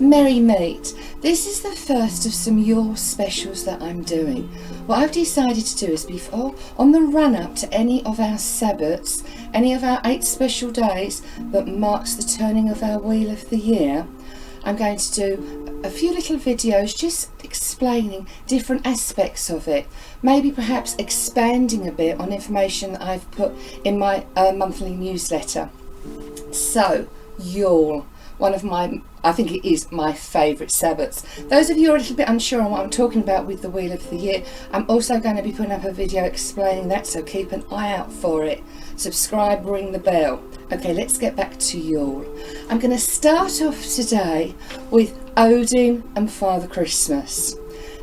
merry meet. This is the first of some Yule specials that I'm doing. What I've decided to do is before, on the run up to any of our Sabbats, any of our 8 special days that marks the turning of our wheel of the year, I'm going to do a few little videos just explaining different aspects of it, maybe perhaps expanding a bit on information that I've put in my monthly newsletter. So, Yule, one of my, I think it is my favourite Sabbats. Those of you who are a little bit unsure on what I'm talking about with the Wheel of the Year, I'm also going to be putting up a video explaining that, so keep an eye out for it. Subscribe, ring the bell. Okay, let's get back to Yule. I'm going to start off today with Odin and Father Christmas.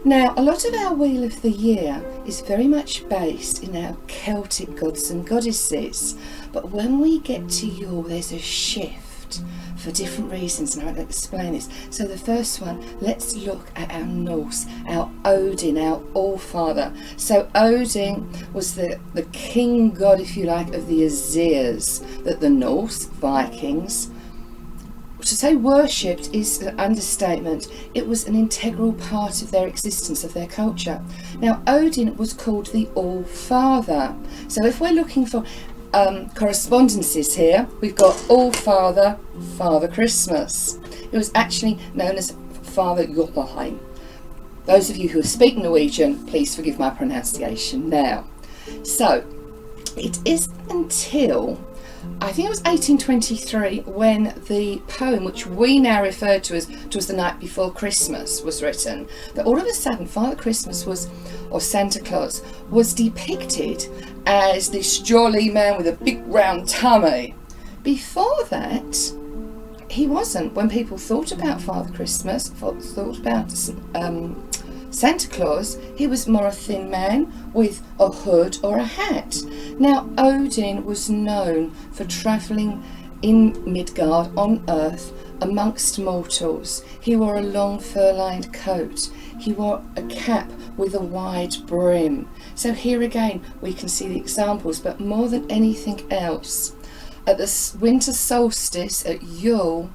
Now, a lot of our Wheel of the Year is very much based in our Celtic gods and goddesses, but when we get to Yule, there's a shift for different reasons, and I'll explain this. So the first one, let's look at our Norse, our Odin, our All-Father. So Odin was the king god, if you like, of the Azirs, that the Norse Vikings, to say worshipped is an understatement. It was an integral part of their existence, of their culture. Now, Odin was called the All-Father. So if we're looking for correspondences here, we've got All-Father, Father Christmas. It was actually known as Father Yule. Those of you who speak Norwegian, please forgive my pronunciation now. So, it is until, I think it was 1823, when the poem, which we now refer to as "'Twas the Night Before Christmas," was written, that all of a sudden Father Christmas was, or Santa Claus, was depicted as this jolly man with a big round tummy. Before that, he wasn't. When people thought about Father Christmas, thought about Santa Claus, he was more a thin man with a hood or a hat. Now, Odin was known for travelling in Midgard on Earth amongst mortals. He wore a long fur-lined coat. He wore a cap with a wide brim. So here again we can see the examples, but more than anything else, at the winter solstice at Yule,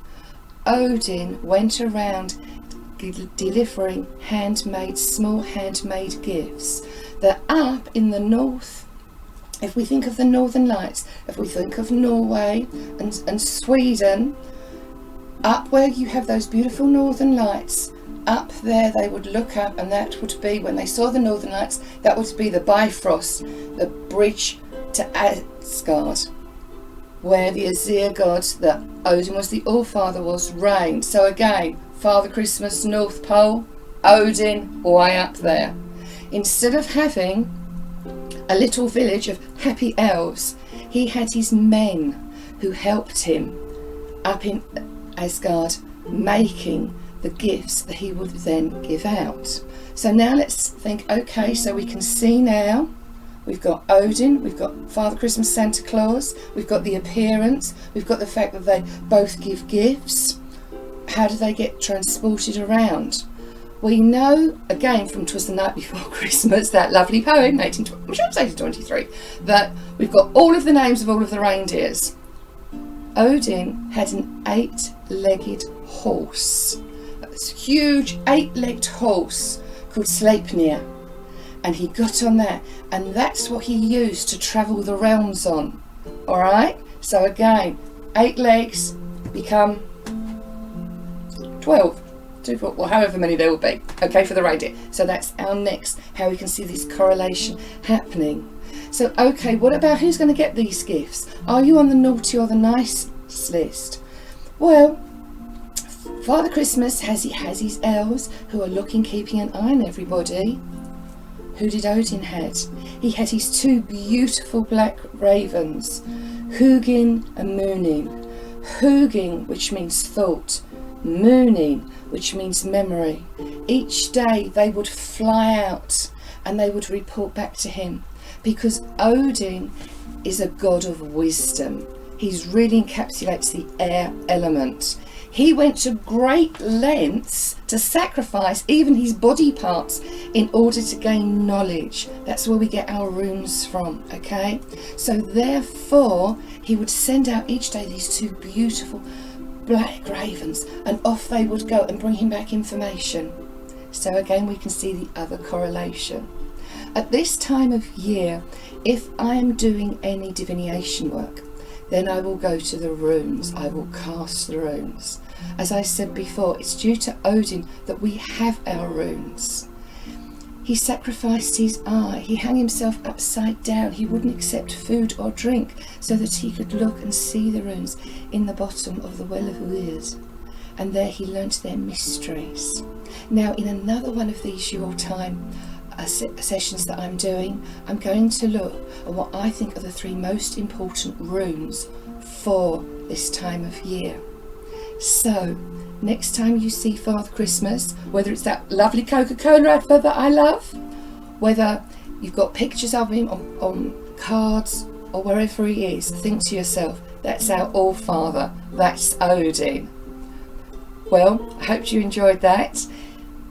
Odin went around delivering small handmade gifts that up in the north, if we think of the Northern Lights, if we think of Norway and Sweden, up where you have those beautiful Northern Lights, up there they would look up, and that would be, when they saw the Northern Lights, that would be the Bifrost, the bridge to Asgard, where the Azir gods, that Odin was the All-Father, was reigned. So again, Father Christmas, North Pole, Odin, way up there. Instead of having a little village of happy elves, he had his men who helped him up in Asgard, making the gifts that he would then give out. So now let's think, okay, so we can see now, we've got Odin, we've got Father Christmas, Santa Claus, we've got the appearance, we've got the fact that they both give gifts. How do they get transported around? We know, again, from "'Twas the Night Before Christmas," that lovely poem, 1823, that we've got all of the names of all of the reindeers. Odin had an 8-legged horse, this huge 8-legged horse called Sleipnir, and he got on that, and that's what he used to travel the realms on. All right, so again, 8 legs become 12, 2, 4, well, however many there will be, okay, for the reindeer. So that's our next, how we can see this correlation happening. So, okay, what about who's going to get these gifts? Are you on the naughty or the nice list? Well, Father Christmas has his elves who are keeping an eye on everybody. Who did Odin had? He had his 2 beautiful black ravens, Hugin and Munin. Hugin, which means thought, Munin, which means memory. Each day they would fly out and they would report back to him, because Odin is a god of wisdom. He really encapsulates the air element. He went to great lengths to sacrifice even his body parts in order to gain knowledge. That's where we get our runes from, okay? So therefore, he would send out each day these 2 beautiful black ravens, and off they would go and bring him back information. So again, we can see the other correlation. At this time of year, if I am doing any divination work, then I will go to the runes, I will cast the runes. As I said before, it's due to Odin that we have our runes. He sacrificed his eye, he hung himself upside down, he wouldn't accept food or drink so that he could look and see the runes in the bottom of the well of weird. And there he learnt their mysteries. Now in another one of these Yule time sessions that I'm doing, I'm going to look at what I think are the 3 most important runes for this time of year. So next time you see Father Christmas, whether it's that lovely Coca-Cola advert that I love, whether you've got pictures of him on cards or wherever he is, think to yourself, that's our All-Father, that's Odin. Well, I hope you enjoyed that.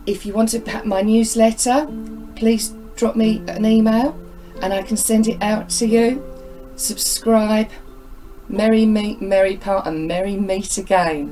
If you want to have my newsletter, please drop me an email and I can send it out to you. Subscribe. Merry meet, merry part, and merry meet again.